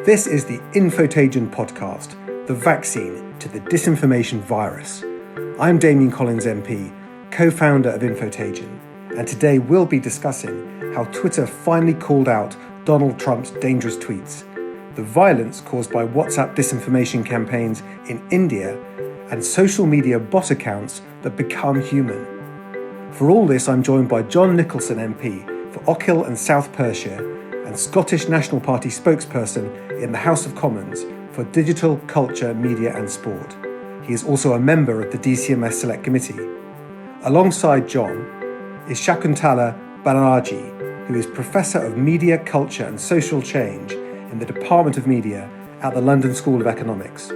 This is the Infotagion podcast, the vaccine to the disinformation virus. I'm Damian Collins MP, co-founder of Infotagion, and today we'll be discussing how Twitter finally called out Donald Trump's dangerous tweets, the violence caused by WhatsApp disinformation campaigns in India, and social media bot accounts that become human. For all this, I'm joined by John Nicolson MP for Ockhill and South Perthshire and Scottish National Party spokesperson in the House of Commons for Digital, Culture, Media and Sport. He is also a member of the DCMS Select Committee. Alongside John is Shakuntala Banaji, who is Professor of Media, Culture and Social Change in the Department of Media at the London School of Economics.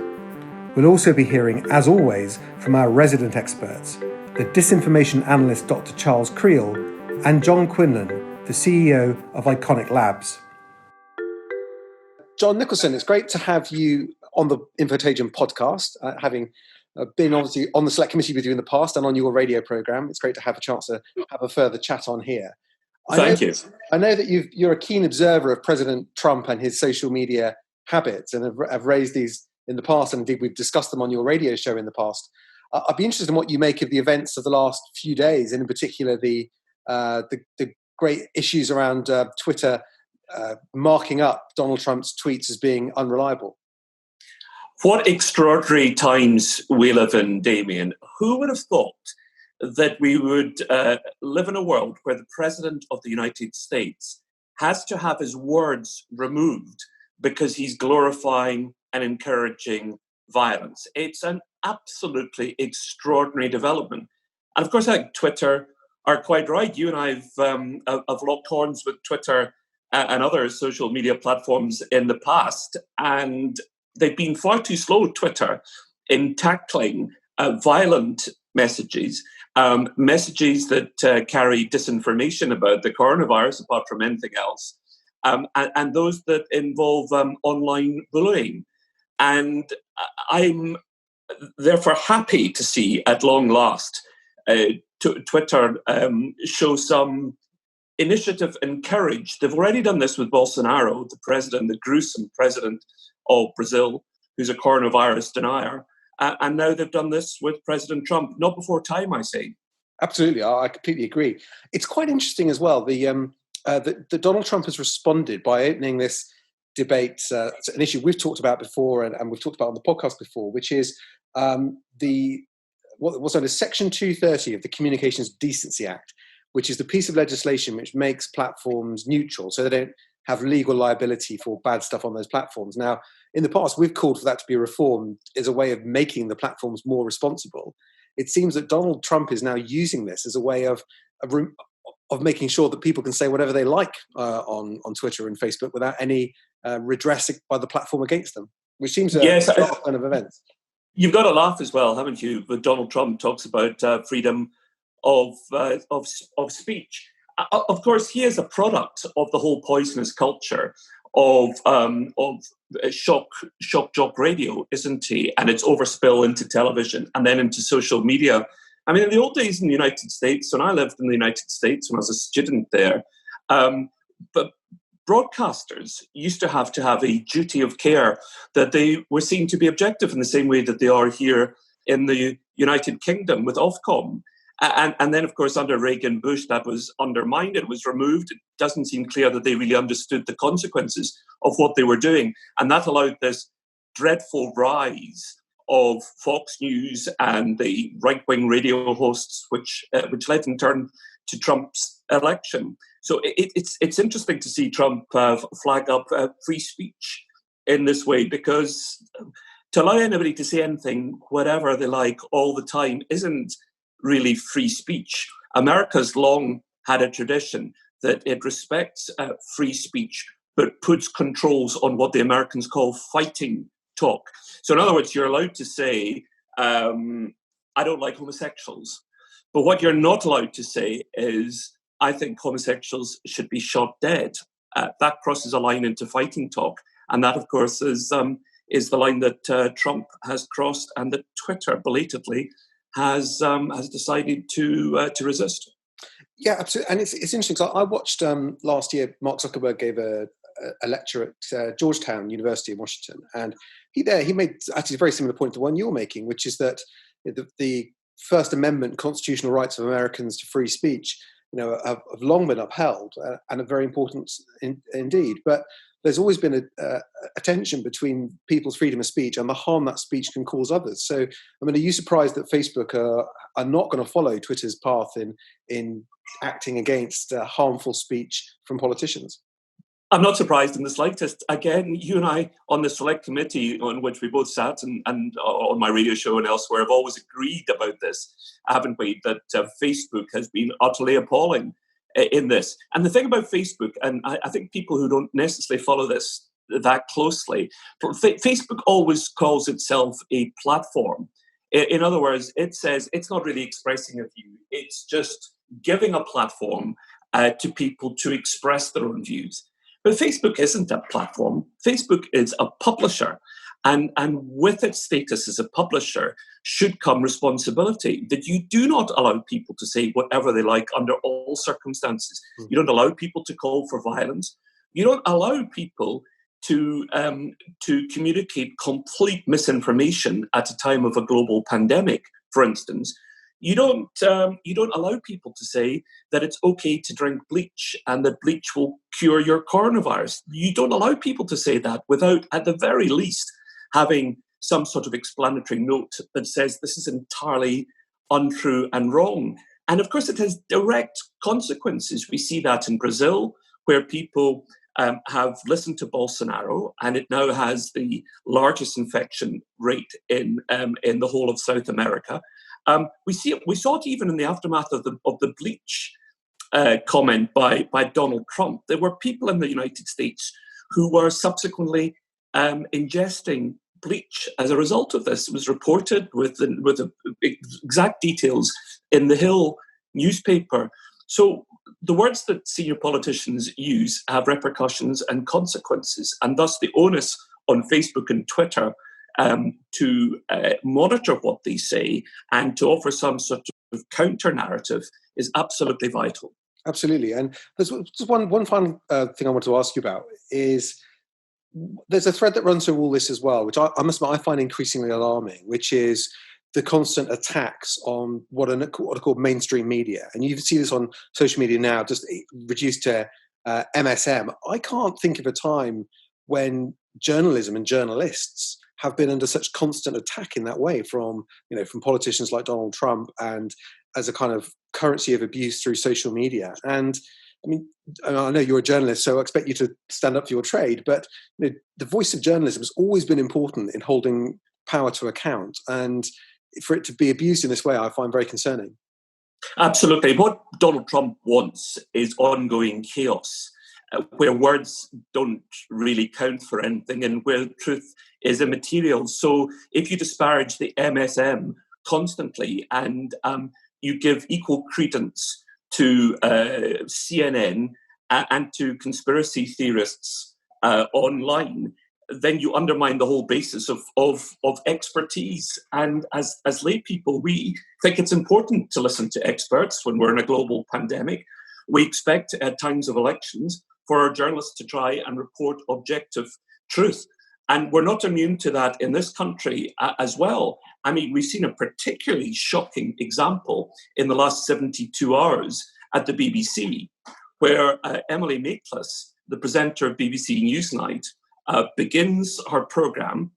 We'll also be hearing, as always, from our resident experts, the disinformation analyst Dr. Charles Creel and John Quinlan, the CEO of Iconic Labs. John Nicolson, it's great to have you on the Infotagion podcast, having been obviously on the Select Committee with you in the past and on your radio programme. It's great to have a chance to have a further chat on here. Thank you. I know that you're a keen observer of President Trump and his social media habits and have raised these in the past, and indeed we've discussed them on your radio show in the past. I'd be interested in what you make of the events of the last few days, and in particular the great issues around Twitter marking up Donald Trump's tweets as being unreliable. What extraordinary times we live in, Damian. Who would have thought that we would live in a world where the President of the United States has to have his words removed because he's glorifying and encouraging violence? It's an absolutely extraordinary development. And of course, I think Twitter are quite right. You and I have locked horns with Twitter and other social media platforms in the past, and they've been far too slow, Twitter, in tackling violent messages, messages that carry disinformation about the coronavirus, apart from anything else, and those that involve online bullying. And I'm therefore happy to see, at long last, Twitter show some initiative and courage. They've already done this with Bolsonaro, the gruesome president of Brazil, who's a coronavirus denier. And now they've done this with President Trump. Not before time, I say. Absolutely, I completely agree. It's quite interesting as well. The Donald Trump has responded by opening this debate, an issue we've talked about before and we've talked about on the podcast before, which is what's known as Section 230 of the Communications Decency Act, which is the piece of legislation which makes platforms neutral, so they don't have legal liability for bad stuff on those platforms. Now, in the past, we've called for that to be reformed as a way of making the platforms more responsible. It seems that Donald Trump is now using this as a way of making sure that people can say whatever they like on Twitter and Facebook without any redress by the platform against them, which seems a kind of event. You've got to laugh as well, haven't you? When Donald Trump talks about freedom of speech. Of course, he is a product of the whole poisonous culture of shock jock radio, isn't he? And its overspill into television and then into social media. I mean, in the old days in the United States, when I lived in the United States when I was a student there, but broadcasters used to have a duty of care that they were seen to be objective in the same way that they are here in the United Kingdom with Ofcom. And then, of course, under Reagan Bush, that was undermined. It was removed. It doesn't seem clear that they really understood the consequences of what they were doing. And that allowed this dreadful rise of Fox News and the right-wing radio hosts, which led in turn to Trump's election. So it's interesting to see Trump flag up free speech in this way, because to allow anybody to say anything, whatever they like, all the time, isn't really free speech. America's long had a tradition that it respects free speech, but puts controls on what the Americans call fighting talk. So in other words, you're allowed to say, I don't like homosexuals. But what you're not allowed to say is, I think homosexuals should be shot dead. That crosses a line into fighting talk. And that, of course, is the line that Trump has crossed and that Twitter belatedly has decided to resist. Yeah, absolutely. And it's interesting because I watched last year, Mark Zuckerberg gave a a lecturer at Georgetown University in Washington, and he made actually a very similar point to one you're making, which is that the First Amendment constitutional rights of Americans to free speech, have long been upheld and are very important indeed. But there's always been a tension between people's freedom of speech and the harm that speech can cause others. So, are you surprised that Facebook are not going to follow Twitter's path in acting against harmful speech from politicians? I'm not surprised in the slightest. Again, you and I on the select committee on which we both sat and on my radio show and elsewhere have always agreed about this, haven't we? That Facebook has been utterly appalling in this. And the thing about Facebook, and I think people who don't necessarily follow this that closely, Facebook always calls itself a platform. In other words, it says it's not really expressing a view. It's just giving a platform to people to express their own views. But Facebook isn't a platform. Facebook is a publisher. And with its status as a publisher should come responsibility that you do not allow people to say whatever they like under all circumstances. You don't allow people to call for violence. You don't allow people to communicate complete misinformation at a time of a global pandemic, for instance. You don't allow people to say that it's okay to drink bleach and that bleach will cure your coronavirus. You don't allow people to say that without, at the very least, having some sort of explanatory note that says this is entirely untrue and wrong. And of course, it has direct consequences. We see that in Brazil, where people have listened to Bolsonaro, and it now has the largest infection rate in the whole of South America. We saw it even in the aftermath of the bleach comment by Donald Trump. There were people in the United States who were subsequently ingesting bleach as a result of this. It was reported with the exact details in the Hill newspaper. So the words that senior politicians use have repercussions and consequences, and thus the onus on Facebook and Twitter to monitor what they say and to offer some sort of counter-narrative is absolutely vital. Absolutely. And there's just one final thing I want to ask you about is there's a thread that runs through all this as well, which I must admit I find increasingly alarming, which is the constant attacks on what are called mainstream media. And you see this on social media now, just reduced to MSM. I can't think of a time when journalism and journalists have been under such constant attack in that way from politicians like Donald Trump and as a kind of currency of abuse through social media. And I know you're a journalist, so I expect you to stand up for your trade, but the voice of journalism has always been important in holding power to account. And for it to be abused in this way, I find very concerning. Absolutely. What Donald Trump wants is ongoing chaos, where words don't really count for anything and where truth is immaterial. So if you disparage the MSM constantly and you give equal credence to CNN and to conspiracy theorists online, then you undermine the whole basis of expertise. And as lay people, we think it's important to listen to experts when we're in a global pandemic. We expect at times of elections for our journalists to try and report objective truth. And we're not immune to that in this country as well. We've seen a particularly shocking example in the last 72 hours at the BBC, where Emily Maitlis, the presenter of BBC Newsnight, begins her programme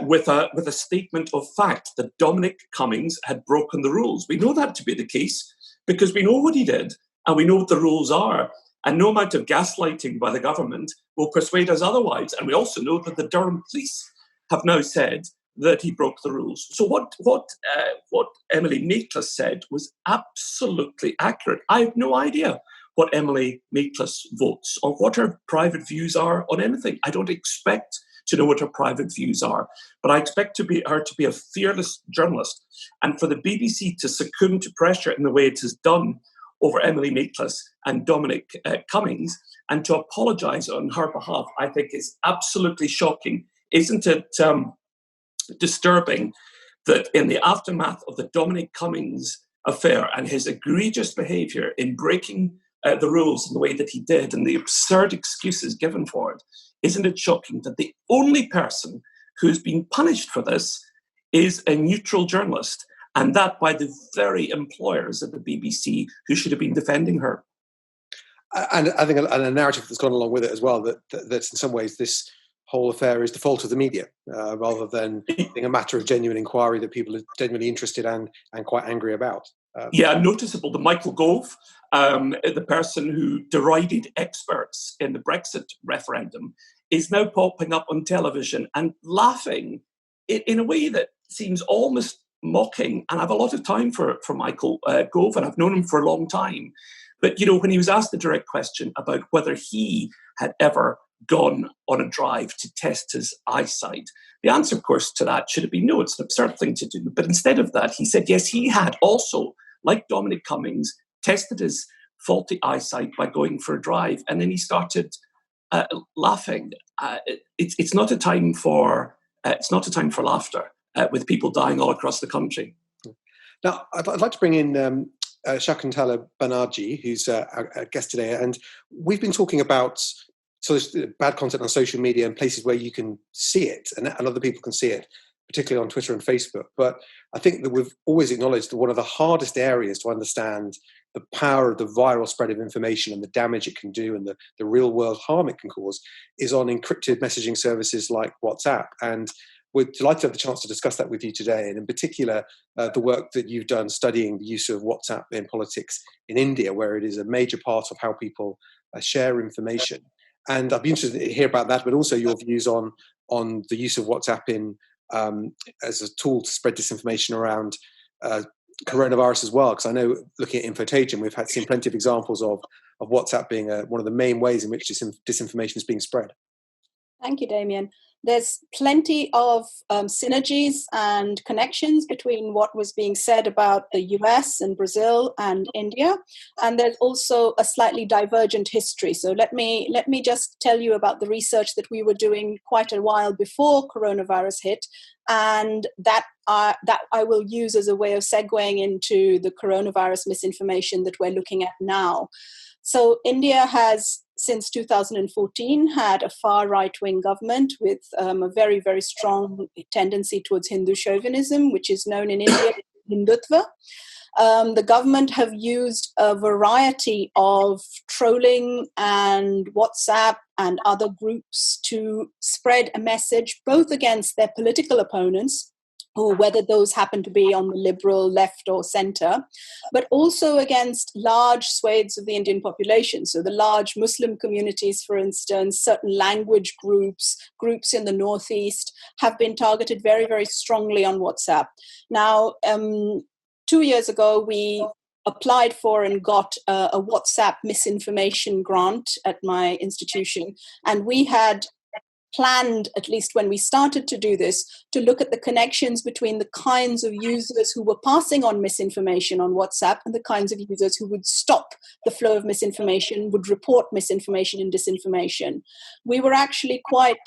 with a statement of fact that Dominic Cummings had broken the rules. We know that to be the case because we know what he did and we know what the rules are. And no amount of gaslighting by the government will persuade us otherwise. And we also know that the Durham police have now said that he broke the rules. So what Emily Maitlis said was absolutely accurate. I have no idea what Emily Maitlis votes or what her private views are on anything. I don't expect to know what her private views are, but I expect her to be a fearless journalist. And for the BBC to succumb to pressure in the way it has done over Emily Maitlis and Dominic Cummings, and to apologise on her behalf, I think is absolutely shocking. Isn't it disturbing that in the aftermath of the Dominic Cummings affair and his egregious behaviour in breaking the rules in the way that he did and the absurd excuses given for it, isn't it shocking that the only person who's been punished for this is a neutral journalist, and that by the very employers at the BBC who should have been defending her? And I think a narrative that's gone along with it as well, that's in some ways this whole affair is the fault of the media, rather than being a matter of genuine inquiry that people are genuinely interested and quite angry about. Noticeable. The Michael Gove, the person who derided experts in the Brexit referendum, is now popping up on television and laughing in a way that seems almost mocking. And I have a lot of time for Michael Gove, and I've known him for a long time. But, when he was asked the direct question about whether he had ever gone on a drive to test his eyesight, the answer, of course, to that should have been no, it's an absurd thing to do. But instead of that, he said, yes, he had also, like Dominic Cummings, tested his faulty eyesight by going for a drive. And then he started laughing. It's not a time for laughter with people dying all across the country. Now, I'd like to bring in Shakuntala Banaji, who's our guest today, and we've been talking about bad content on social media and places where you can see it, and other people can see it, particularly on Twitter and Facebook. But I think that we've always acknowledged that one of the hardest areas to understand the power of the viral spread of information and the damage it can do and the real world harm it can cause is on encrypted messaging services like WhatsApp. And we're delighted to have the chance to discuss that with you today, and in particular, the work that you've done studying the use of WhatsApp in politics in India, where it is a major part of how people share information. And I'd be interested to hear about that, but also your views on the use of WhatsApp in as a tool to spread disinformation around coronavirus as well. Because I know, looking at Infotagion, we've seen plenty of examples of WhatsApp being one of the main ways in which disinformation is being spread. Thank you, Damian. There's plenty of synergies and connections between what was being said about the US and Brazil and India, and there's also a slightly divergent history. So let me just tell you about the research that we were doing quite a while before coronavirus hit, and that I will use as a way of segueing into the coronavirus misinformation that we're looking at now. So India has, since 2014, had a far right-wing government with a very, very strong tendency towards Hindu chauvinism, which is known in India as Hindutva. The government have used a variety of trolling and WhatsApp and other groups to spread a message both against their political opponents, or whether those happen to be on the liberal left or center, but also against large swathes of the Indian population. So the large Muslim communities, for instance, certain language groups in the Northeast have been targeted very, very strongly on WhatsApp. Now, 2 years ago, we applied for and got a WhatsApp misinformation grant at my institution, and we had planned, at least when we started to do this, to look at the connections between the kinds of users who were passing on misinformation on WhatsApp and the kinds of users who would stop the flow of misinformation, would report misinformation and disinformation. We were actually quite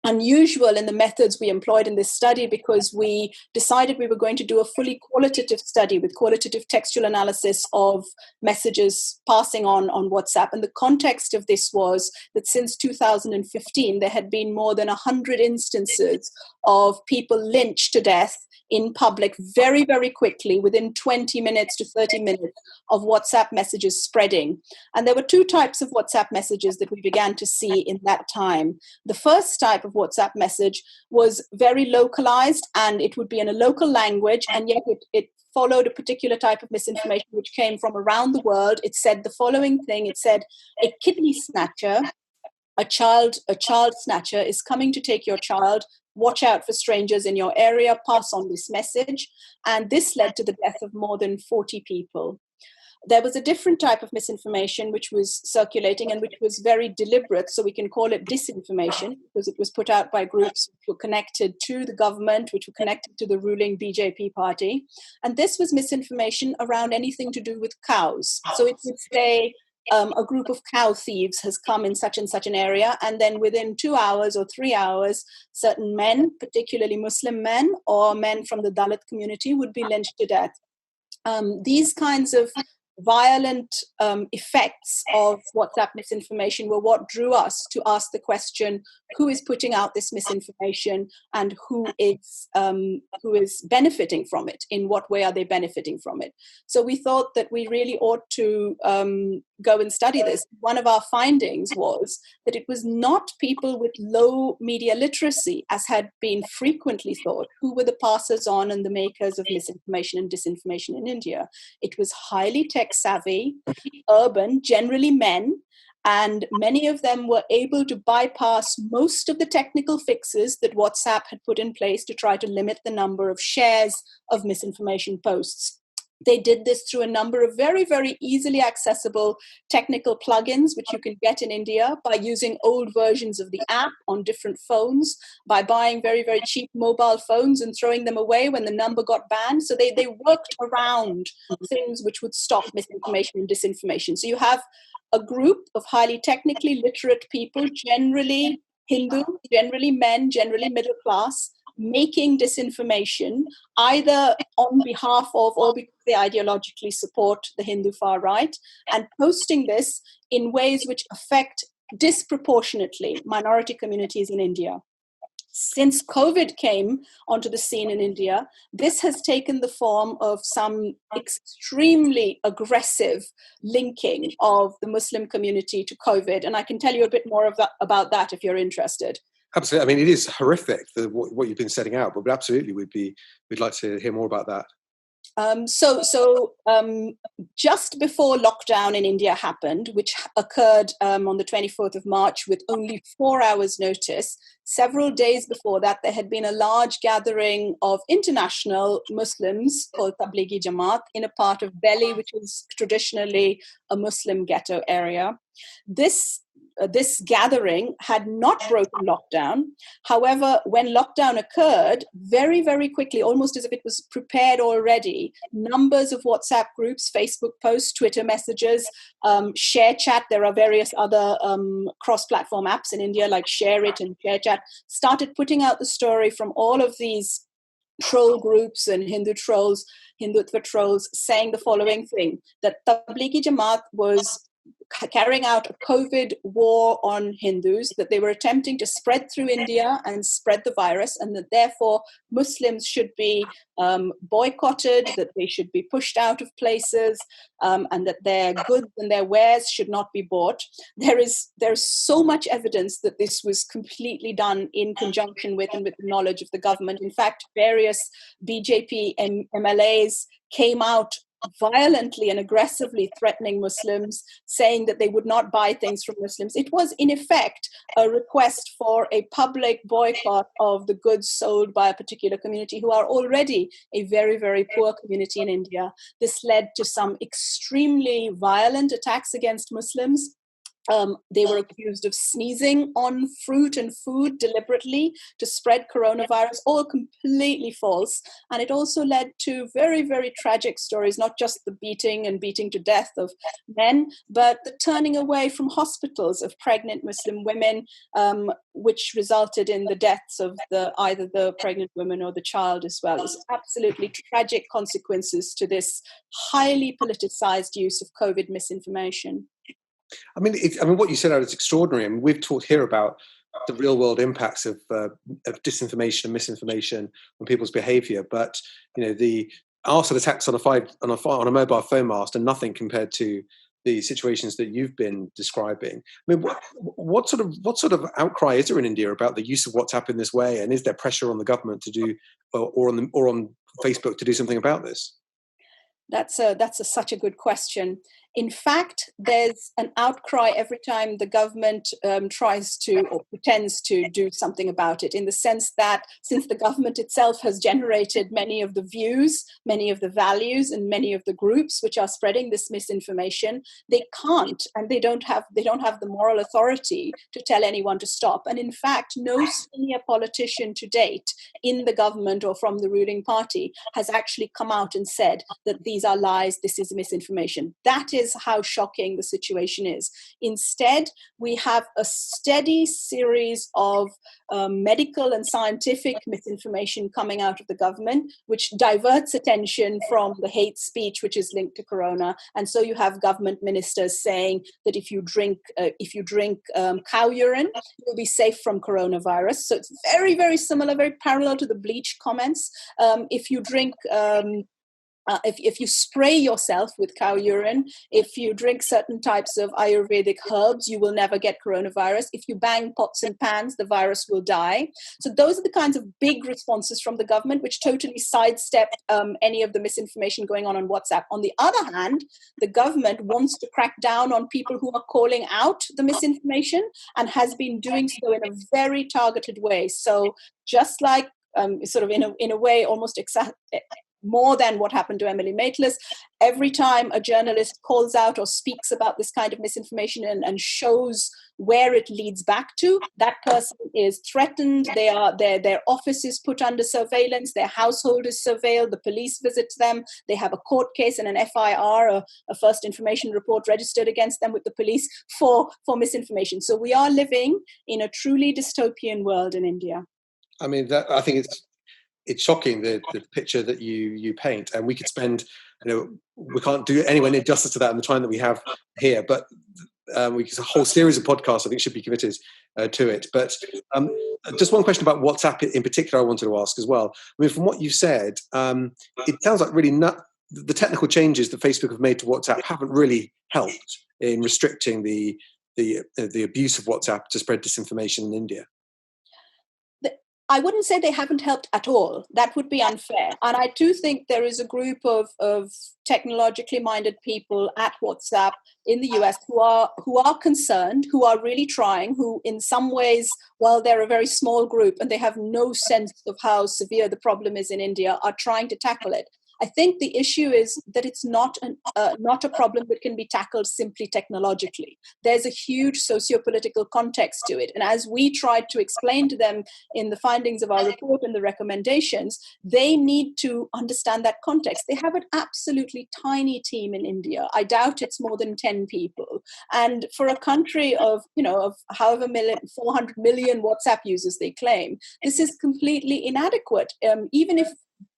unusual in the methods we employed in this study, because we decided we were going to do a fully qualitative study with qualitative textual analysis of messages passing on WhatsApp. And the context of this was that since 2015, there had been more than 100 instances of people lynched to death in public very, very quickly, within 20 minutes to 30 minutes of WhatsApp messages spreading. And there were two types of WhatsApp messages that we began to see in that time. The first type of WhatsApp message was very localized, and it would be in a local language, and yet it followed a particular type of misinformation which came from around the world. It said the following thing. It said, a kidney snatcher, a child snatcher is coming to take your child. Watch out for strangers in your area, pass on this message. And this led to the death of more than 40 people. There was a different type of misinformation which was circulating and which was very deliberate, so we can call it disinformation, because it was put out by groups which were connected to the government, which were connected to the ruling BJP party. And this was misinformation around anything to do with cows. So it would say, a group of cow thieves has come in such and such an area, and then within 2 hours or 3 hours, certain men, particularly Muslim men or men from the Dalit community, would be lynched to death. These kinds of violent effects of WhatsApp misinformation were what drew us to ask the question, who is putting out this misinformation and who is benefiting from it? In what way are they benefiting from it? So we thought that we really ought to go and study this. One of our findings was that it was not people with low media literacy, as had been frequently thought, who were the passers on and the makers of misinformation and disinformation in India. It was highly tech-savvy, urban, generally men, and many of them were able to bypass most of the technical fixes that WhatsApp had put in place to try to limit the number of shares of misinformation posts. They did this through a number of very, very easily accessible technical plugins, which you can get in India by using old versions of the app on different phones, by buying very, very cheap mobile phones and throwing them away when the number got banned. So they worked around things which would stop misinformation and disinformation. So you have a group of highly technically literate people, generally Hindu, generally men, generally middle class, making disinformation either on behalf of or because they ideologically support the Hindu far right, and posting this in ways which affect disproportionately minority communities in India. Since COVID came onto the scene in India, this has taken the form of some extremely aggressive linking of the Muslim community to COVID. And I can tell you a bit more about that if you're interested. Absolutely. I mean, it is horrific, what you've been setting out, but absolutely we'd like to hear more about that. Just before lockdown in India happened, which occurred on the 24th of March with only 4 hours notice, several days before that, there had been a large gathering of international Muslims called Tablighi Jamaat in a part of Delhi, which is traditionally a Muslim ghetto area. This gathering had not broken lockdown. However, when lockdown occurred, very, very quickly, almost as if it was prepared already, numbers of WhatsApp groups, Facebook posts, Twitter messages, Share Chat, there are various other cross-platform apps in India like Share It and Share Chat, started putting out the story from all of these troll groups and Hindutva trolls saying the following thing, that Tablighi Jamaat was carrying out a COVID war on Hindus, that they were attempting to spread through India and spread the virus, and that therefore Muslims should be boycotted, that they should be pushed out of places, and that their goods and their wares should not be bought. There's so much evidence that this was completely done in conjunction with and with the knowledge of the government. In fact, various BJP MLAs came out violently and aggressively threatening Muslims, saying that they would not buy things from Muslims. It was, in effect, a request for a public boycott of the goods sold by a particular community who are already a very, very poor community in India. This led to some extremely violent attacks against Muslims. They were accused of sneezing on fruit and food deliberately to spread coronavirus, all completely false. And it also led to very, very tragic stories, not just the beating to death of men, but the turning away from hospitals of pregnant Muslim women, which resulted in the deaths of either the pregnant woman or the child as well. It was absolutely tragic consequences to this highly politicized use of COVID misinformation. I mean, what you said out is extraordinary. I mean, we've talked here about the real-world impacts of disinformation and misinformation on people's behaviour, but the arson attacks on a mobile phone mast are nothing compared to the situations that you've been describing. I mean, what sort of outcry is there in India about the use of WhatsApp in this way, and is there pressure on the government to do, or on Facebook to do something about this? That's such a good question. In fact, there's an outcry every time the government tries to or pretends to do something about it, in the sense that since the government itself has generated many of the views, many of the values, and many of the groups which are spreading this misinformation, they can't, and they don't have the moral authority to tell anyone to stop. And in fact, no senior politician to date in the government or from the ruling party has actually come out and said that these are lies, this is misinformation. That is is how shocking the situation is. Instead, we have a steady series of medical and scientific misinformation coming out of the government, which diverts attention from the hate speech, which is linked to corona. And so you have government ministers saying that if you drink cow urine, you'll be safe from coronavirus. So it's very, very similar, very parallel to the bleach comments. If you drink if you spray yourself with cow urine, if you drink certain types of Ayurvedic herbs, you will never get coronavirus. If you bang pots and pans, the virus will die. So those are the kinds of big responses from the government, which totally sidestep any of the misinformation going on WhatsApp. On the other hand, the government wants to crack down on people who are calling out the misinformation and has been doing so in a very targeted way. So just like sort of in a way almost more than what happened to Emily Maitlis, every time a journalist calls out or speaks about this kind of misinformation and shows where it leads back to, that person is threatened. Their office is put under surveillance. Their household is surveilled. The police visits them. They have a court case and an FIR, a first information report registered against them with the police for misinformation. So we are living in a truly dystopian world in India. I mean, I think it's shocking, the picture that you paint, and we could spend, we can't do anywhere near justice to that in the time that we have here, but a whole series of podcasts I think should be committed to it. But just one question about WhatsApp in particular I wanted to ask as well. I mean, from what you've said, it sounds like really the technical changes that Facebook have made to WhatsApp haven't really helped in restricting the abuse of WhatsApp to spread disinformation in India. I wouldn't say they haven't helped at all. That would be unfair. And I do think there is a group of technologically minded people at WhatsApp in the US who are concerned, who are really trying, who in some ways, while they're a very small group and they have no sense of how severe the problem is in India, are trying to tackle it. I think the issue is that it's not a problem that can be tackled simply technologically. There's a huge socio-political context to it. And as we tried to explain to them in the findings of our report and the recommendations, they need to understand that context. They have an absolutely tiny team in India. I doubt it's more than 10 people. And for a country of however 400 million WhatsApp users they claim, this is completely inadequate. Even if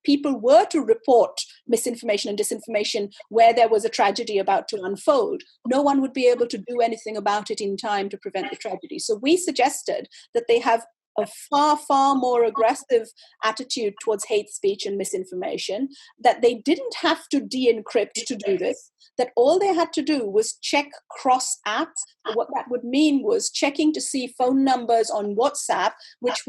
people were to report misinformation and disinformation where there was a tragedy about to unfold, no one would be able to do anything about it in time to prevent the tragedy. So we suggested that they have a far, far more aggressive attitude towards hate speech and misinformation, that they didn't have to de-encrypt to do this, that all they had to do was check cross-app. What that would mean was checking to see phone numbers on WhatsApp, which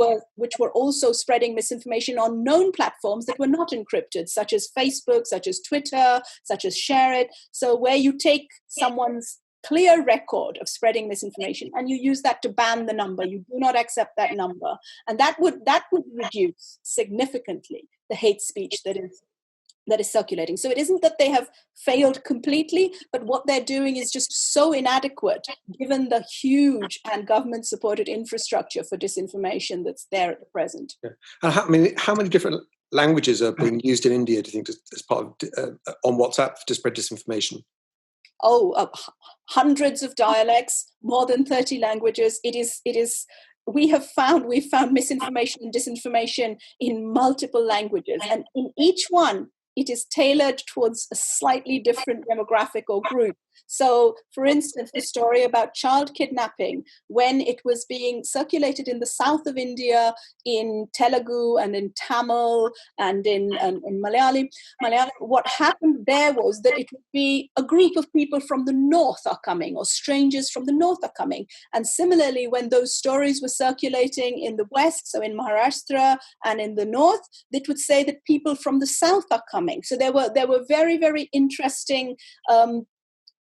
were also spreading misinformation on known platforms that were not encrypted, such as Facebook, such as Twitter, such as Share It. So where you take someone's clear record of spreading misinformation and you use that to ban the number, you do not accept that number, and that would reduce significantly the hate speech that is circulating. So it isn't that they have failed completely, but what they're doing is just so inadequate given the huge and government supported infrastructure for disinformation that's there at the present. Yeah. And how many different languages are being used in India, do you think, as part of on WhatsApp to spread disinformation? Hundreds of dialects, more than 30 languages. It is. We've found misinformation and disinformation in multiple languages, and in each one, it is tailored towards a slightly different demographic or group. So, for instance, the story about child kidnapping, when it was being circulated in the south of India, in Telugu and in Tamil and in Malayalam, what happened there was that it would be a group of people from the north are coming, or strangers from the north are coming. And similarly, when those stories were circulating in the west, so in Maharashtra and in the north, it would say that people from the south are coming. So there were very, very interesting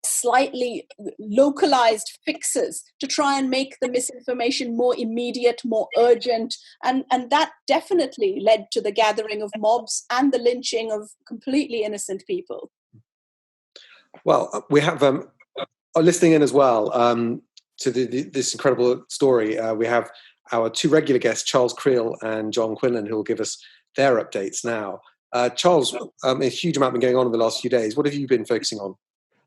slightly localized fixes to try and make the misinformation more immediate, more urgent. And that definitely led to the gathering of mobs and the lynching of completely innocent people. Well, we have listening in as well to this incredible story. We have our two regular guests, Charles Creel and John Quinlan, who will give us their updates now. Charles, a huge amount been going on in the last few days. What have you been focusing on?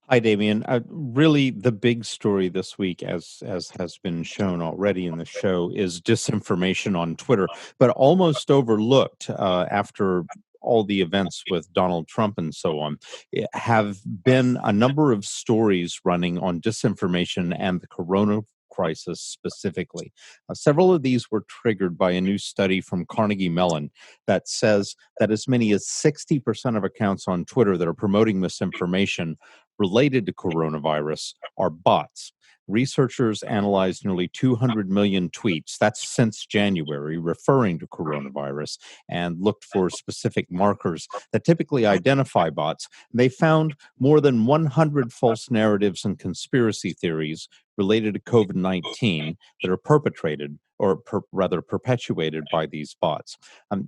Hi, Damian. Really, the big story this week, as has been shown already in the show, is disinformation on Twitter, but almost overlooked after all the events with Donald Trump and so on. Have been a number of stories running on disinformation and the corona crisis specifically. Several of these were triggered by a new study from Carnegie Mellon that says that as many as 60% of accounts on Twitter that are promoting misinformation related to coronavirus are bots. Researchers analyzed nearly 200 million tweets, that's since January, referring to coronavirus, and looked for specific markers that typically identify bots. They found more than 100 false narratives and conspiracy theories related to COVID 19 that are perpetrated, or rather perpetuated, by these bots.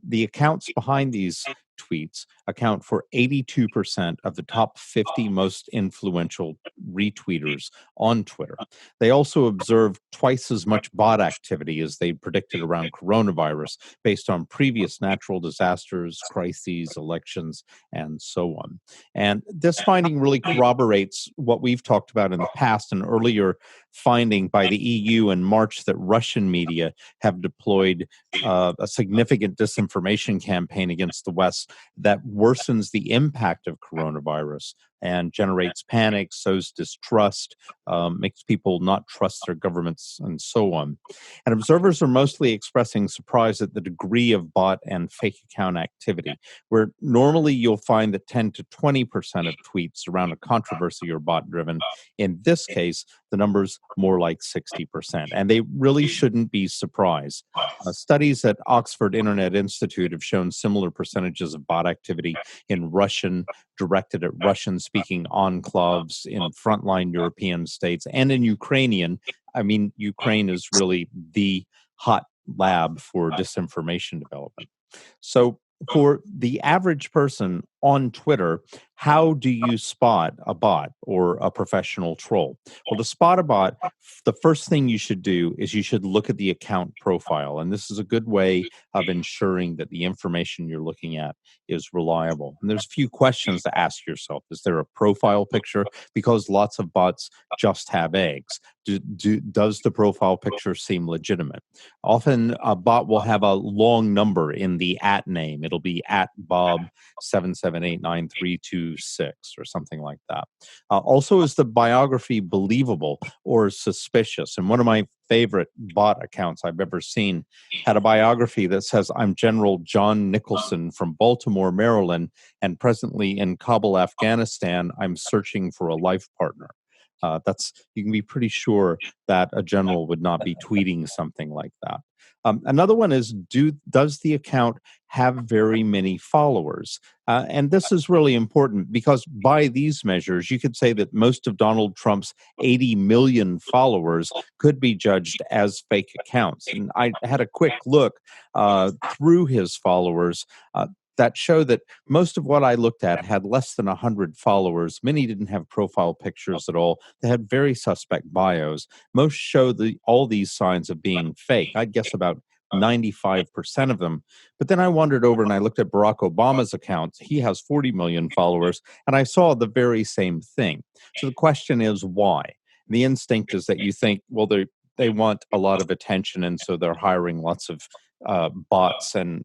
The accounts behind these tweets account for 82% of the top 50 most influential retweeters on Twitter. They also observed twice as much bot activity as they predicted around coronavirus based on previous natural disasters, crises, elections, and so on. And this finding really corroborates what we've talked about in the past, an earlier finding by the EU in March that Russian media have deployed a significant disinformation campaign against the West that worsens the impact of coronavirus and generates panic, sows distrust, makes people not trust their governments, and so on. And observers are mostly expressing surprise at the degree of bot and fake account activity, where normally you'll find that 10 to 20% of tweets around a controversy are bot driven. In this case, the number's more like 60%, and they really shouldn't be surprised. Studies at Oxford Internet Institute have shown similar percentages of bot activity in Russian, directed at Russian-speaking enclaves in frontline European states, and in Ukrainian. I mean, Ukraine is really the hot lab for disinformation development. So for the average person on Twitter, how do you spot a bot or a professional troll? Well, to spot a bot, the first thing you should do is you should look at the account profile. And this is a good way of ensuring that the information you're looking at is reliable. And there's a few questions to ask yourself. Is there a profile picture? Because lots of bots just have eggs. Does the profile picture seem legitimate? Often a bot will have a long number in the @ name. It'll be @Bob778932 or something like that. Also, is the biography believable or suspicious? And one of my favorite bot accounts I've ever seen had a biography that says, "I'm General John Nicholson from Baltimore, Maryland, and presently in Kabul, Afghanistan. I'm searching for a life partner." You can be pretty sure that a general would not be tweeting something like that. Another one is, does the account have very many followers? And this is really important because by these measures, you could say that most of Donald Trump's 80 million followers could be judged as fake accounts. And I had a quick look through his followers that show that most of what I looked at had less than 100 followers. Many didn't have profile pictures at all. They had very suspect bios. Most show all these signs of being fake. I'd guess about 95% of them. But then I wandered over and I looked at Barack Obama's account. He has 40 million followers, and I saw the very same thing. So the question is, why? The instinct is that you think, well, they want a lot of attention, and so they're hiring lots of bots and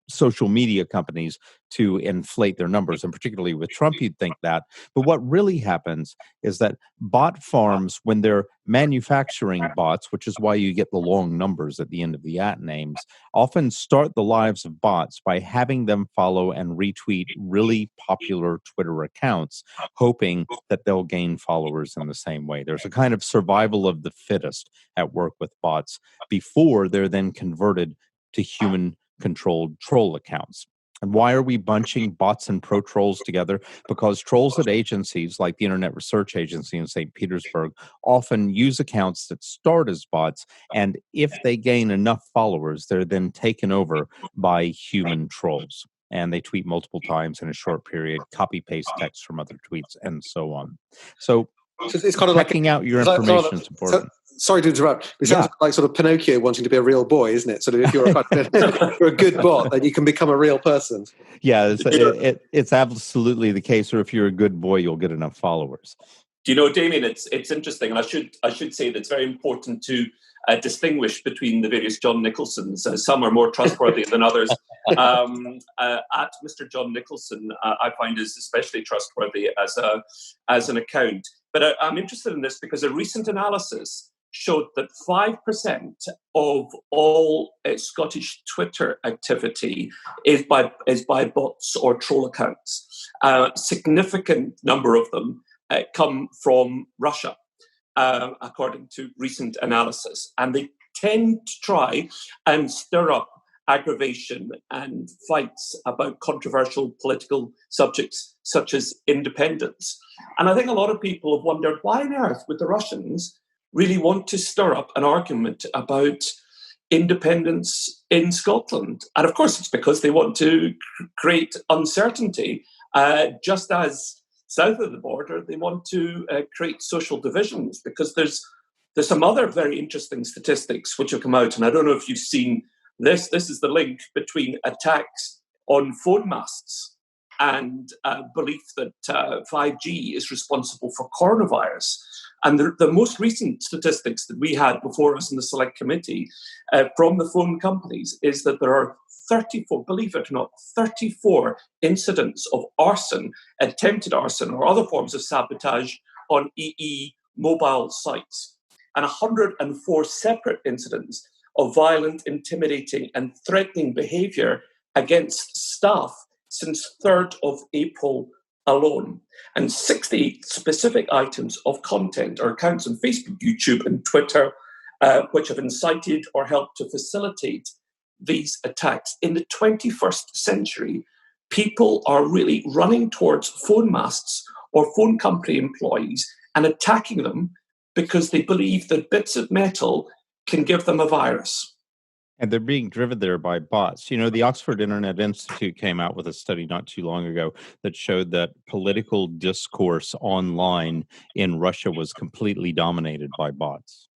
social media companies to inflate their numbers. And particularly with Trump, you'd think that. But what really happens is that bot farms, when they're manufacturing bots, which is why you get the long numbers at the end of the @ names, often start the lives of bots by having them follow and retweet really popular Twitter accounts, hoping that they'll gain followers in the same way. There's a kind of survival of the fittest at work with bots before they're then converted to human-controlled troll accounts. And why are we bunching bots and pro trolls together? Because trolls at agencies like the Internet Research Agency in St. Petersburg often use accounts that start as bots, and if they gain enough followers, they're then taken over by human trolls. And they tweet multiple times in a short period, copy-paste text from other tweets, and so on. So it's kind of like checking out your information is important. sorry to interrupt. It sounds like sort of Pinocchio wanting to be a real boy, isn't it? Sort of, if you're you're a good bot, then you can become a real person. Yeah, it's absolutely the case. Or if you're a good boy, you'll get enough followers. Do you know, Damian? It's interesting, and I should say that it's very important to distinguish between the various John Nicholsons. Some are more trustworthy than others. At Mr. John Nicholson, I find is especially trustworthy as an account. But I'm interested in this because a recent analysis showed that 5% of all Scottish Twitter activity is by bots or troll accounts. Significant number of them come from Russia, according to recent analysis. And they tend to try and stir up aggravation and fights about controversial political subjects such as independence. And I think a lot of people have wondered, why on earth would the Russians really want to stir up an argument about independence in Scotland? And of course, it's because they want to create uncertainty, just as south of the border, they want to create social divisions, because there's some other very interesting statistics which have come out, and I don't know if you've seen this. This is the link between attacks on phone masts and belief that 5G is responsible for coronavirus. And the most recent statistics that we had before us in the Select Committee from the phone companies is that there are 34, believe it or not, 34 incidents of arson, attempted arson, or other forms of sabotage on EE mobile sites, and 104 separate incidents of violent, intimidating, and threatening behaviour against staff since 3rd of April alone, and 60 specific items of content or accounts on Facebook, YouTube, and Twitter, which have incited or helped to facilitate these attacks. In the 21st century, people are really running towards phone masts or phone company employees and attacking them because they believe that bits of metal can give them a virus. And they're being driven there by bots. You know, the Oxford Internet Institute came out with a study not too long ago that showed that political discourse online in Russia was completely dominated by bots.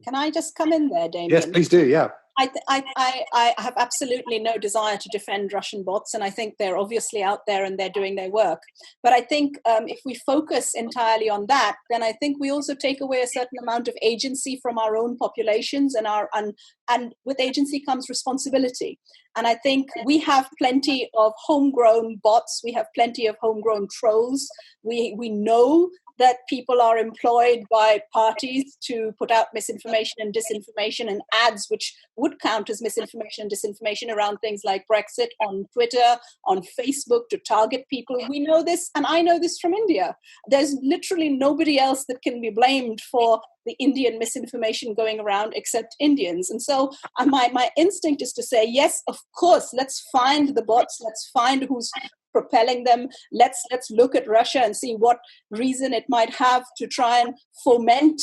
Can I just come in there, Damian? Yes, please do, yeah. I have absolutely no desire to defend Russian bots, and I think they're obviously out there and they're doing their work. But I think if we focus entirely on that, then I think we also take away a certain amount of agency from our own populations, and with agency comes responsibility. And I think we have plenty of homegrown bots. We have plenty of homegrown trolls. We know that people are employed by parties to put out misinformation and disinformation and ads which would count as misinformation and disinformation around things like Brexit on Twitter, on Facebook, to target people. We know this, and I know this from India. There's literally nobody else that can be blamed for the Indian misinformation going around except Indians. And so my instinct is to say, yes, of course, let's find the bots, let's find who's propelling them. Let's look at Russia and see what reason it might have to try and foment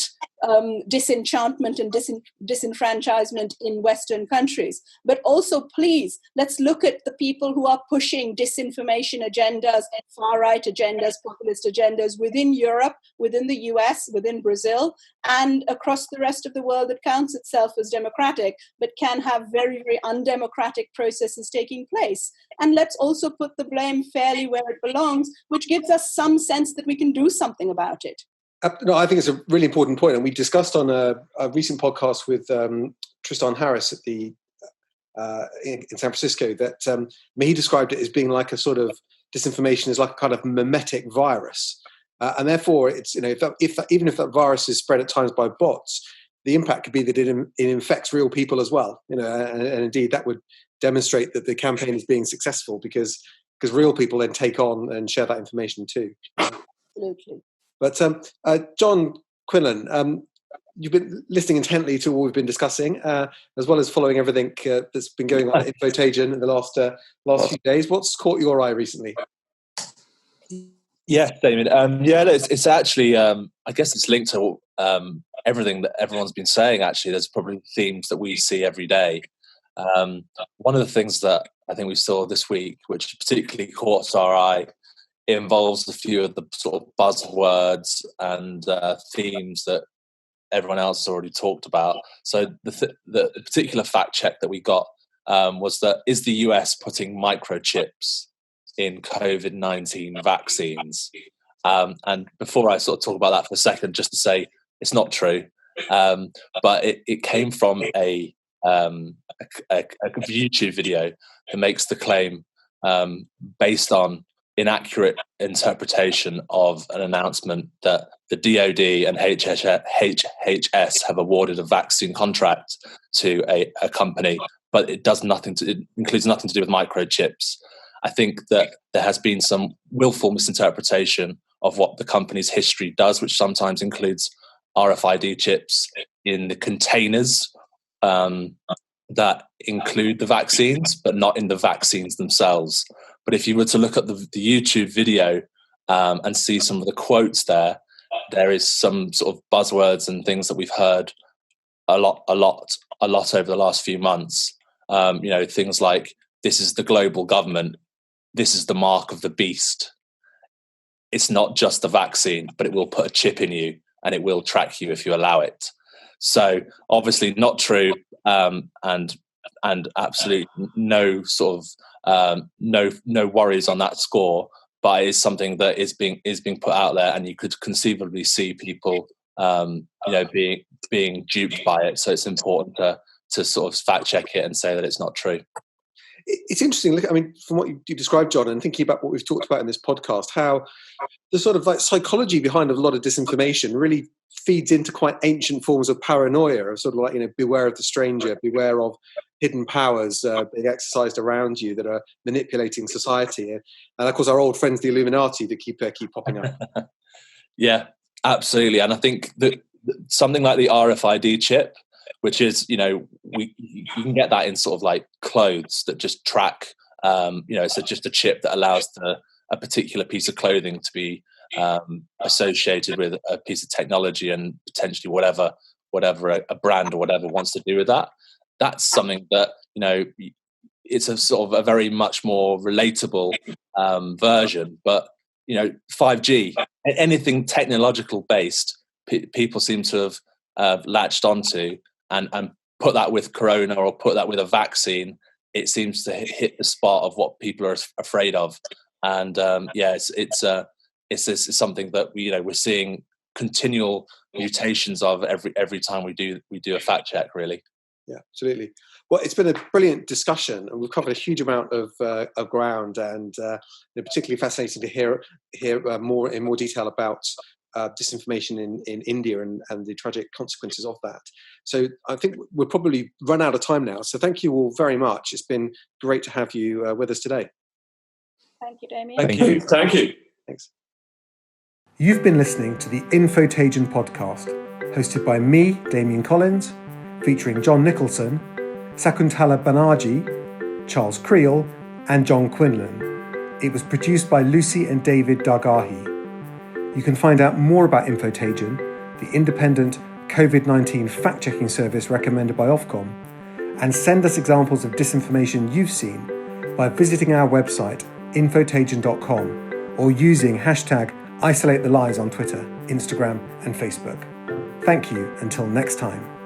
disenchantment and disenfranchisement in Western countries. But also, please, let's look at the people who are pushing disinformation agendas, far-right agendas, populist agendas within Europe, within the US, within Brazil, and across the rest of the world that counts itself as democratic, but can have very, very undemocratic processes taking place. And let's also put the blame fairly where it belongs, which gives us some sense that we can do something about it. No, I think it's a really important point, and we discussed on a recent podcast with Tristan Harris at the in San Francisco that he described it as being like a sort of disinformation is like a kind of mimetic virus, and therefore it's, you know, even if that virus is spread at times by bots, the impact could be that it infects real people as well. You know, and indeed that would demonstrate that the campaign is being successful because real people then take on and share that information too. Absolutely. But John Quinlan, you've been listening intently to what we've been discussing, as well as following everything that's been going on at Infotagion in the last few days. What's caught your eye recently? Yeah, Damien. It's actually, I guess it's linked to everything that everyone's been saying. Actually, there's probably themes that we see every day. One of the things that I think we saw this week, which particularly caught our eye, involves a few of the sort of buzzwords and themes that everyone else has already talked about. So the particular fact check that we got was that, is the US putting microchips in COVID-19 vaccines? And before I sort of talk about that for a second, just to say it's not true, but it came from a YouTube video that makes the claim based on inaccurate interpretation of an announcement that the DoD and HHS have awarded a vaccine contract to a company, but it includes nothing to do with microchips. I think that there has been some willful misinterpretation of what the company's history does, which sometimes includes RFID chips in the containers that include the vaccines, but not in the vaccines themselves. But if you were to look at the YouTube video and see some of the quotes there is some sort of buzzwords and things that we've heard a lot over the last few months. Things like, this is the global government, this is the mark of the beast. It's not just the vaccine, but it will put a chip in you and it will track you if you allow it. So obviously not true, and absolutely no sort of no worries on that score. But it is something that is being put out there, and you could conceivably see people being duped by it. So it's important to sort of fact check it and say that it's not true. It's interesting. Look, I mean, from what you described, John, and thinking about what we've talked about in this podcast, how the sort of like psychology behind a lot of disinformation really feeds into quite ancient forms of paranoia, of sort of like, beware of the stranger, beware of hidden powers being exercised around you that are manipulating society, and of course our old friends the Illuminati that keep popping up. Yeah, absolutely. And I think that something like the RFID chip, which is, you can get that in sort of like clothes that just track, so just a chip that allows a particular piece of clothing to be associated with a piece of technology and potentially whatever a brand or whatever wants to do with that. That's something that, it's a sort of a very much more relatable version. But, 5G, anything technological based, people seem to have latched onto and put that with Corona or put that with a vaccine. It seems to hit the spot of what people are afraid of. And it's something that we're seeing continual mutations of every time we do a fact check, really. Yeah, absolutely. Well, it's been a brilliant discussion, and we've covered a huge amount of ground, and particularly fascinating to hear more in more detail about disinformation in India and the tragic consequences of that. So I think we'll probably run out of time now. So thank you all very much. It's been great to have you with us today. Thank you, Damian. Thank you. Thank you. Thanks. You've been listening to the Infotagion podcast, hosted by me, Damian Collins, featuring John Nicholson, Shakuntala Banaji, Charles Creel, and John Quinlan. It was produced by Lucy and David Dargahi. You can find out more about Infotagion, the independent COVID-19 fact-checking service recommended by Ofcom, and send us examples of disinformation you've seen by visiting our website, infotagion.com, or using hashtag #IsolateTheLies on Twitter, Instagram, and Facebook. Thank you until next time.